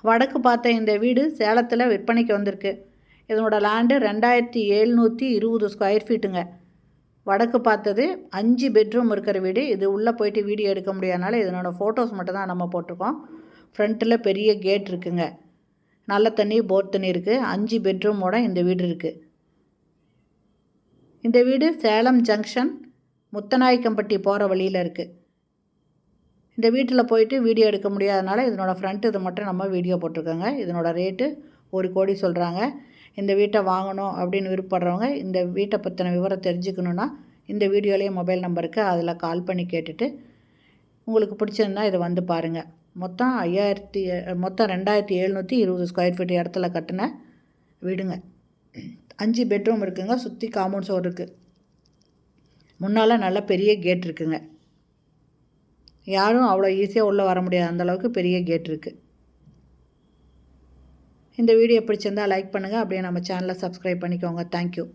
வடக்கு பார்த்த இந்த வீடு சேலத்தில் விற்பனைக்கு வந்திருக்கு. இதனோட லேண்டு 2720 ஸ்கொயர் ஃபீட்டுங்க. வடக்கு பார்த்தது 5 பெட்ரூம் இருக்கிற வீடு. இது உள்ளே போயிட்டு வீடியோ எடுக்க முடியாதனால இதனோட ஃபோட்டோஸ் மட்டும் தான் நம்ம போட்டிருக்கோம். ஃப்ரண்ட்டில் பெரிய கேட் இருக்குங்க. நல்ல தண்ணி, போர் தண்ணி இருக்குது. 5 பெட்ரூமோட இந்த வீடு இருக்குது. இந்த வீடு சேலம் ஜங்ஷன் முத்தநாயக்கம்பட்டி போகிற வழியில் இருக்குது. இந்த வீட்டில் போயிட்டு வீடியோ எடுக்க முடியாதனால இதனோட ஃப்ரண்ட் இது மட்டும் நம்ம வீடியோ போட்டிருக்கோங்க. இதனோட ரேட்டு 1 கோடி சொல்கிறாங்க. இந்த வீட்டை வாங்கணும் அப்படின்னு விருப்பப்படுறவங்க இந்த வீட்டை பற்றின விவரம் தெரிஞ்சுக்கணுன்னா இந்த வீடியோலேயே மொபைல் நம்பருக்கு அதில் கால் பண்ணி கேட்டுட்டு உங்களுக்கு பிடிச்சிருந்தா இதை வந்து பாருங்கள். மொத்தம் 2720 ஸ்கொயர் ஃபீட் இடத்துல கட்டின வீடுங்க. 5 பெட்ரூம் இருக்குங்க. சுற்றி காம்பவுண்ட் சோர் இருக்குது. முன்னால் நல்ல பெரிய கேட் இருக்குங்க. யாரும் அவ்வளோ ஈஸியாக உள்ளே வர முடியாது, அந்தளவுக்கு பெரிய கேட் இருக்குது. இந்த வீடியோ பிடிச்சிருந்தால் லைக் பண்ணுங்கள். அப்படியே நம்ம சேனலை சப்ஸ்கிரைப் பண்ணிக்கோங்க. தேங்க்யூ.